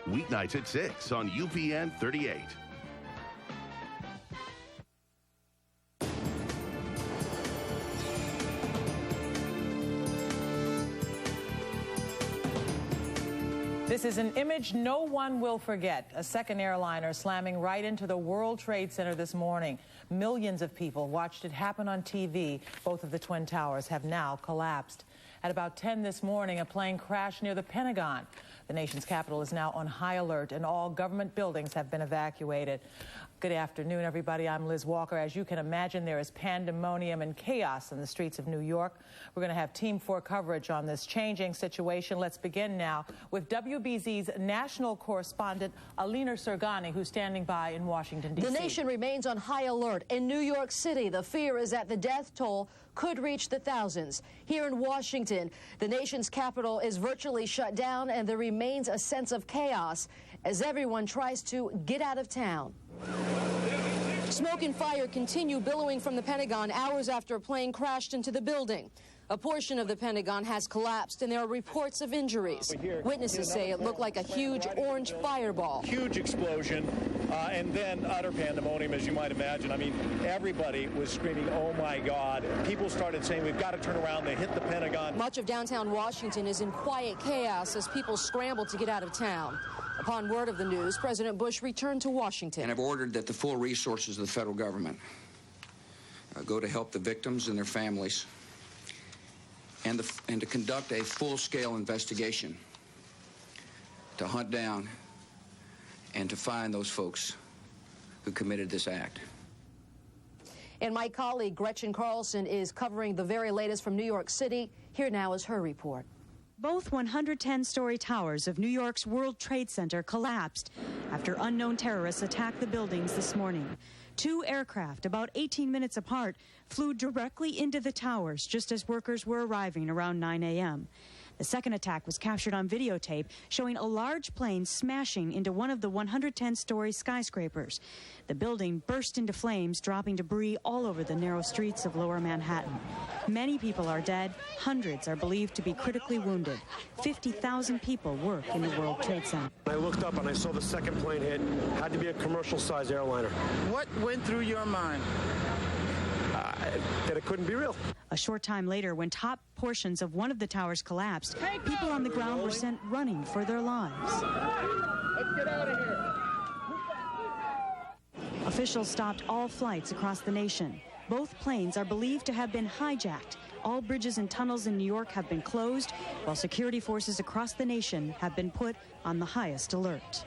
Weeknights at 6 on UPN 38. This is an image no one will forget. A second airliner slamming right into the World Trade Center this morning. Millions of people watched it happen on TV. Both of the Twin Towers have now collapsed. At about 10 this morning, a plane crashed near the Pentagon. The nation's capital is now on high alert, and all government buildings have been evacuated. Good afternoon, everybody. I'm Liz Walker. As you can imagine, there is pandemonium and chaos in the streets of New York. We're going to have Team 4 coverage on this changing situation. Let's begin now with WBZ's national correspondent, Alina Sergani, who's standing by in Washington, D.C. The nation remains on high alert. In New York City, the fear is that the death toll could reach the thousands. Here in Washington, the nation's capital is virtually shut down, and there remains a sense of chaos as everyone tries to get out of town. Smoke and fire continue billowing from the Pentagon hours after a plane crashed into the building. A portion of the Pentagon has collapsed, and there are reports of injuries. Witnesses say it looked like a huge orange fireball. Huge explosion, and then utter pandemonium, as you might imagine. I mean, everybody was screaming, "Oh my God." People started saying, "We've got to turn around." They hit the Pentagon. Much of downtown Washington is in quiet chaos as people scramble to get out of town. Upon word of the news, President Bush returned to Washington. And have ordered that the full resources of the federal government go to help the victims and their families, and to conduct a full-scale investigation to hunt down and to find those folks who committed this act. And my colleague Gretchen Carlson is covering the very latest from New York City. Here now is her report. Both 110-story towers of New York's World Trade Center collapsed after unknown terrorists attacked the buildings this morning. Two aircraft, about 18 minutes apart, flew directly into the towers just as workers were arriving around 9 a.m. The second attack was captured on videotape, showing a large plane smashing into one of the 110-story skyscrapers. The building burst into flames, dropping debris all over the narrow streets of Lower Manhattan. Many people are dead. Hundreds are believed to be critically wounded. 50,000 people work in the World Trade Center. I looked up and I saw the second plane hit. Had to be a commercial-sized airliner. What went through your mind? That it couldn't be real. A short time later, when top portions of one of the towers collapsed, people on the ground were sent running for their lives. Let's get out of here. Officials stopped all flights across the nation. Both planes are believed to have been hijacked. All bridges and tunnels in New York have been closed, while security forces across the nation have been put on the highest alert.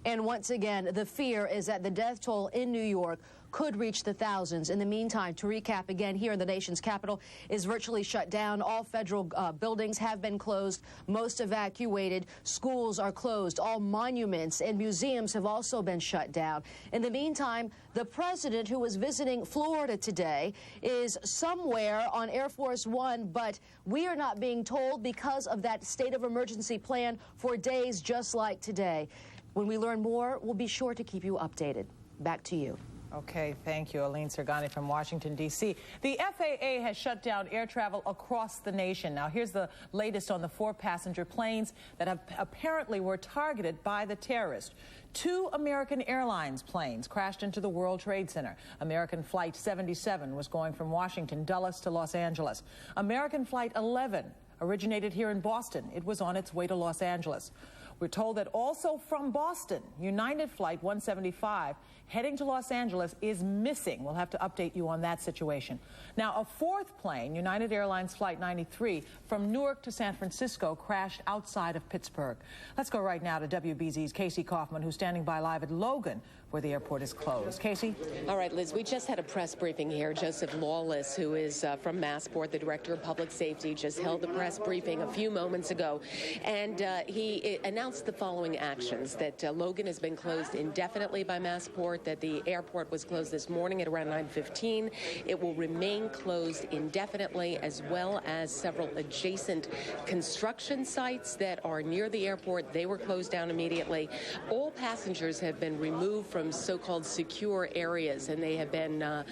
And once again, the fear is that the death toll in New York could reach the thousands. In the meantime, to recap again, here in the nation's capital is virtually shut down. All federal buildings have been closed, most evacuated. Schools are closed. All monuments and museums have also been shut down. In the meantime, the president, who was visiting Florida today, is somewhere on Air Force One, but we are not being told because of that state of emergency plan for days just like today. When we learn more, we'll be sure to keep you updated. Back to you. Okay, thank you, Alina Sergani from Washington, D.C. The FAA has shut down air travel across the nation. Now, here's the latest on the 4 passenger planes that apparently were targeted by the terrorists. 2 American Airlines planes crashed into the World Trade Center. American Flight 77 was going from Washington, Dulles to Los Angeles. American Flight 11 originated here in Boston. It was on its way to Los Angeles. We're told that also from Boston, United Flight 175 heading to Los Angeles is missing. We'll have to update you on that situation. Now, a 4th plane, United Airlines Flight 93, from Newark to San Francisco crashed outside of Pittsburgh. Let's go right now to WBZ's Casey Kaufman, who's standing by live at Logan, where the airport is closed. Casey? All right, Liz, we just had a press briefing here. Joseph Lawless, who is from Massport, the Director of Public Safety, just held the press briefing a few moments ago, and he announced the following actions: that Logan has been closed indefinitely by Massport, that the airport was closed this morning at around 9:15. It will remain closed indefinitely, as well as several adjacent construction sites that are near the airport. They were closed down immediately. All passengers have been removed from from so-called secure areas, and they have been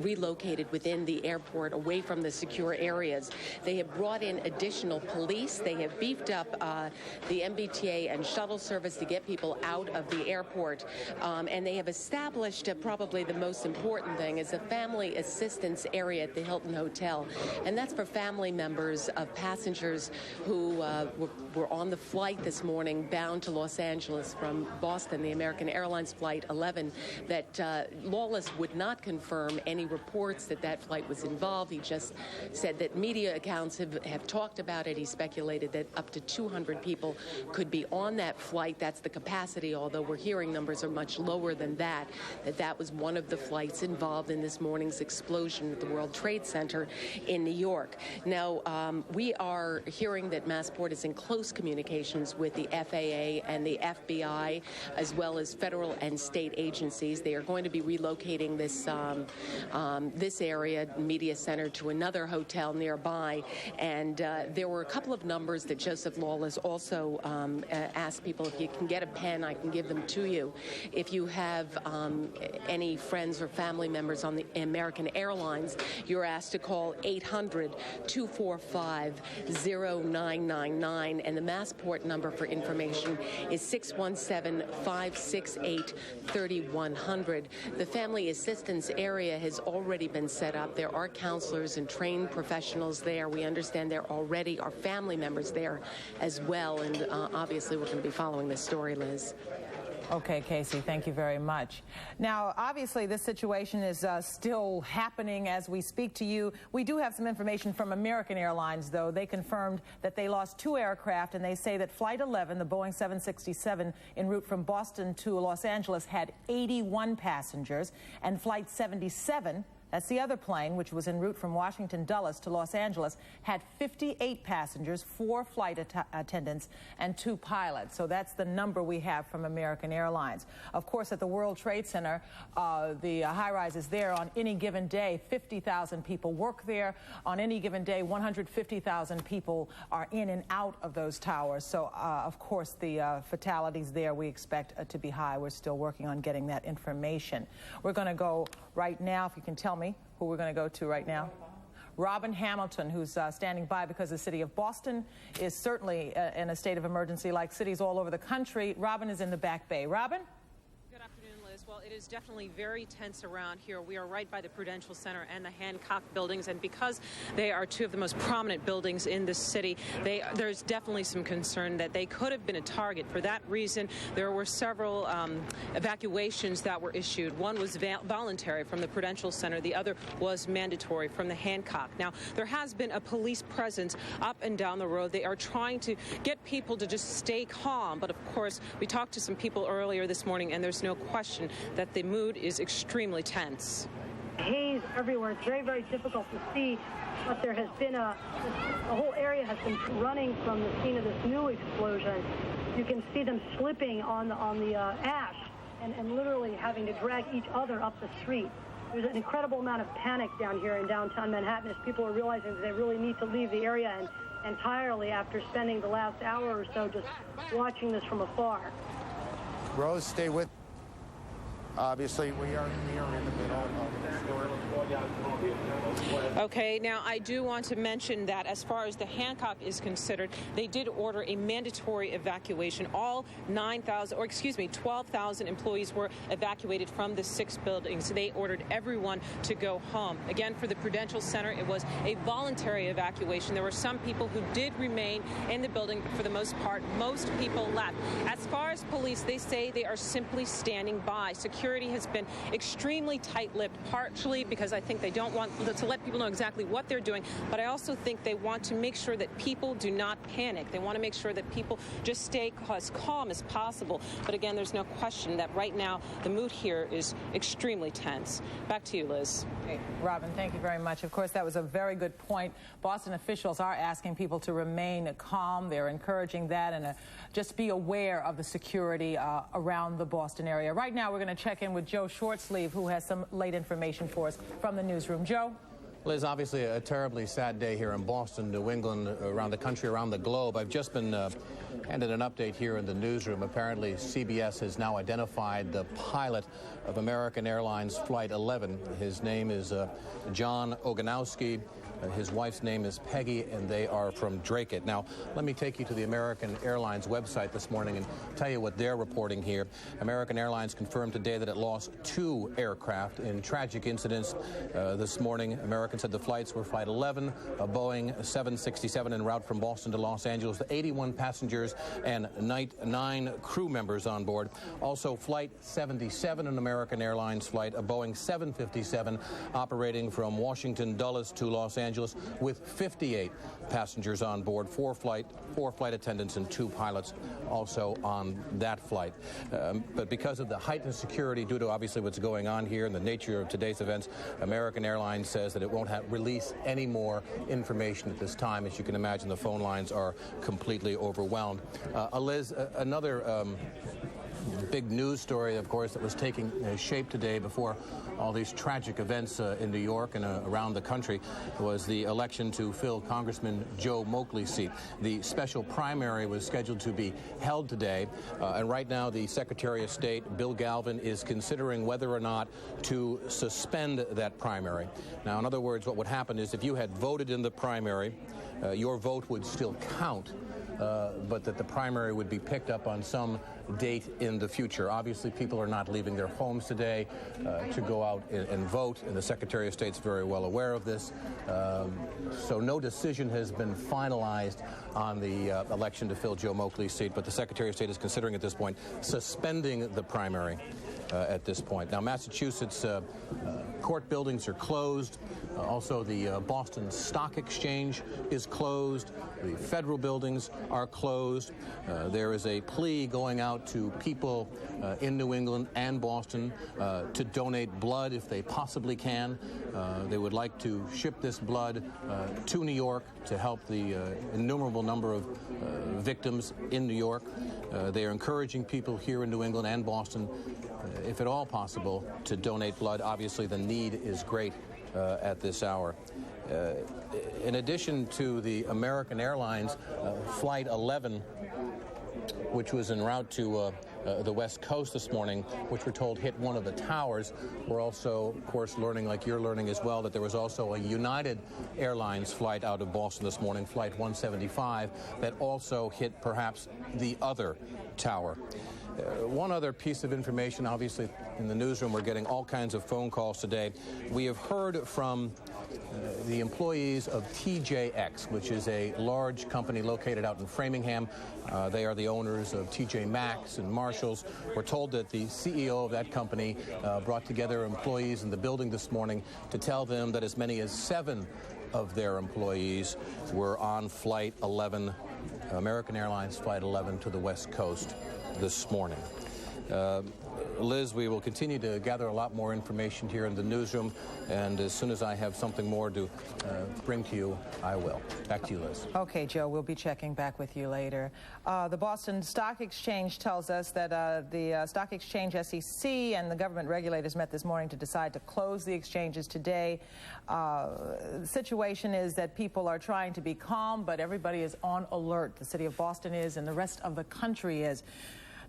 relocated within the airport away from the secure areas. They have brought in additional police. They have beefed up the MBTA and shuttle service to get people out of the airport, and they have established probably the most important thing is a family assistance area at the Hilton Hotel, and that's for family members of passengers who were on the flight this morning bound to Los Angeles from Boston, the American Airlines Flight 11, that Lawless would not confirm any reports that that flight was involved. He just said that media accounts have talked about it. He speculated that up to 200 people could be on that flight. That's the capacity, although we're hearing numbers are much lower than that, that was one of the flights involved in this morning's explosion at the World Trade Center in New York. Now, we are hearing that Massport is in close communications with the FAA and the FBI, as well as federal and state agencies. They are going to be relocating this this area, media center, to another hotel nearby. And there were a couple of numbers that Joseph Lawless also asked people, if you can get a pen, I can give them to you. If you have any friends or family members on the American Airlines, you're asked to call 800-245-0999, and the Massport number for information is 617-568-3100. The family assistance area has already been set up. There are counselors and trained professionals there. We understand there already are family members there as well, and obviously we're going to be following this story, Liz. Okay, Casey, thank you very much. Now, obviously, this situation is still happening as we speak to you. We do have some information from American Airlines, though. They confirmed that they lost 2 aircraft, and they say that Flight 11, the Boeing 767, en route from Boston to Los Angeles, had 81 passengers, and Flight 77, that's the other plane, which was en route from Washington Dulles to Los Angeles, had 58 passengers, 4 flight attendants, and 2 pilots. So that's the number we have from American Airlines. Of course, at the World Trade Center, the high-rise is there on any given day. 50,000 people work there. On any given day, 150,000 people are in and out of those towers. So, of course, the fatalities there we expect to be high. We're still working on getting that information. We're going to go right now, if you can tell me who we're going to go to right now. Robin Hamilton, who's standing by because the city of Boston is certainly in a state of emergency like cities all over the country. Robin is in the Back Bay. Robin? Good afternoon, Liz. Well, it is definitely very tense around here. We are right by the Prudential Center and the Hancock buildings, and because they are 2 of the most prominent buildings in this city, there's definitely some concern that they could have been a target. For that reason, there were several evacuations that were issued. One was voluntary from the Prudential Center. The other was mandatory from the Hancock. Now, there has been a police presence up and down the road. They are trying to get people to just stay calm. But, of course, we talked to some people earlier this morning, and there's no question that the mood is extremely tense. Haze everywhere. It's very, very difficult to see, but there has been the whole area has been running from the scene of this new explosion. You can see them slipping on the ash and literally having to drag each other up the street. There's an incredible amount of panic down here in downtown Manhattan as people are realizing that they really need to leave the area entirely after spending the last hour or so just watching this from afar. Rose, stay with. Obviously, we are in the middle of the story. Okay, now I do want to mention that as far as the Hancock is considered, they did order a mandatory evacuation. All 12,000 employees were evacuated from the 6 buildings. They ordered everyone to go home. Again, for the Prudential Center, it was a voluntary evacuation. There were some people who did remain in the building, but for the most part, most people left. As far as police, they say they are simply standing by. Security has been extremely tight-lipped, partially because I think they don't want to let people know exactly what they're doing, but I also think they want to make sure that people do not panic. They want to make sure that people just stay as calm as possible. But again, there's no question that right now the mood here is extremely tense. Back to you, Liz. Okay, Robin, thank you very much. Of course, that was a very good point. Boston officials are asking people to remain calm. They're encouraging that and just be aware of the security around the Boston area. Right now, we're going to check in with Joe Shortsleeve, who has some late information for us from the newsroom. Joe? Liz, obviously a terribly sad day here in Boston, New England, around the country, around the globe. I've just been handed an update here in the newsroom. Apparently, CBS has now identified the pilot of American Airlines Flight 11. His name is John Oganowski. His wife's name is Peggy, and they are from Dracut. Now, let me take you to the American Airlines website this morning and tell you what they're reporting here. American Airlines confirmed today that it lost 2 aircraft in tragic incidents this morning. American said the flights were Flight 11, a Boeing 767 en route from Boston to Los Angeles, the 81 passengers and 9 crew members on board. Also, Flight 77, an American Airlines flight, a Boeing 757 operating from Washington Dulles to Los Angeles with 58 passengers on board, 4 flight attendants and 2 pilots also on that flight. But because of the heightened security due to obviously what's going on here and the nature of today's events, American Airlines says that it won't release any more information at this time. As you can imagine, the phone lines are completely overwhelmed. Liz, another big news story, of course, that was taking shape today before all these tragic events in New York and around the country was the election to fill Congressman Joe Moakley's seat. The special primary was scheduled to be held today, and right now the Secretary of State, Bill Galvin, is considering whether or not to suspend that primary. Now, in other words, what would happen is if you had voted in the primary, your vote would still count, but that the primary would be picked up on some date in the future. Obviously, people are not leaving their homes today to go out and vote, and the Secretary of State's very well aware of this. So no decision has been finalized on the election to fill Joe Moakley's seat, but the Secretary of State is considering at this point suspending the primary at this point. Now, Massachusetts court buildings are closed. Also, the Boston Stock Exchange is closed. The federal buildings are closed. There is a plea going out to people in New England and Boston to donate blood if they possibly can. They would like to ship this blood to New York to help the innumerable number of victims in New York. They are encouraging people here in New England and Boston, if at all possible, to donate blood. Obviously, the need is great at this hour. In addition to the American Airlines Flight 11, which was en route to the West Coast this morning, which we're told hit one of the towers. We're also, of course, learning, like you're learning as well, that there was also a United Airlines flight out of Boston this morning, Flight 175, that also hit perhaps the other tower. One other piece of information, obviously, in the newsroom, we're getting all kinds of phone calls today. We have heard from the employees of TJX, which is a large company located out in Framingham. They are the owners of TJ Maxx and Marshalls. We're told that the CEO of that company brought together employees in the building this morning to tell them that as many as 7 of their employees were on Flight 11, American Airlines Flight 11 to the West Coast this morning. Liz, we will continue to gather a lot more information here in the newsroom, and as soon as I have something more to bring to you, I will. Back to you, Liz. Okay, Joe, we'll be checking back with you later. The Boston Stock Exchange tells us that the Stock Exchange SEC and the government regulators met this morning to decide to close the exchanges today. The situation is that people are trying to be calm, but everybody is on alert. The city of Boston is, and the rest of the country is.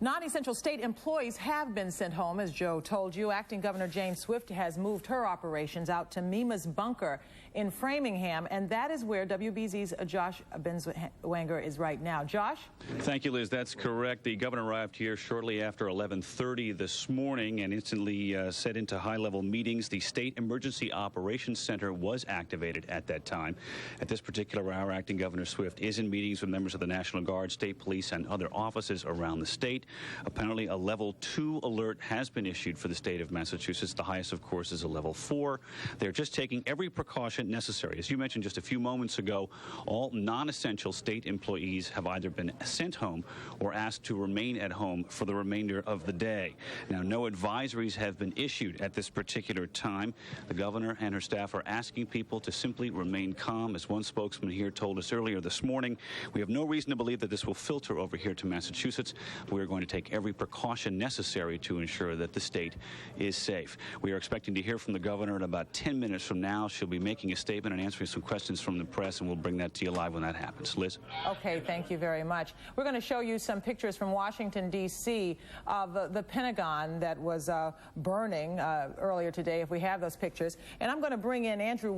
Non-essential state employees have been sent home, as Joe told you. Acting Governor Jane Swift has moved her operations out to Mima's Bunker in Framingham, and that is where WBZ's Josh Benzwanger is right now. Josh? Thank you, Liz. That's correct. The governor arrived here shortly after 11:30 this morning and instantly set into high-level meetings. The State Emergency Operations Center was activated at that time. At this particular hour, Acting Governor Swift is in meetings with members of the National Guard, state police, and other offices around the state. Apparently, a level 2 alert has been issued for the state of Massachusetts. The highest, of course, is a level 4. They're just taking every precaution necessary. As you mentioned just a few moments ago, all non-essential state employees have either been sent home or asked to remain at home for the remainder of the day. Now, no advisories have been issued at this particular time. The governor and her staff are asking people to simply remain calm. As one spokesman here told us earlier this morning, we have no reason to believe that this will filter over here to Massachusetts. We're going going to take every precaution necessary to ensure that the state is safe. We are expecting to hear from the governor in about 10 minutes from now. She'll be making a statement and answering some questions from the press, and we'll bring that to you live when that happens. Liz? Okay, thank you very much. We're going to show you some pictures from Washington, D.C. of the Pentagon that was burning earlier today, if we have those pictures. And I'm going to bring in Andrew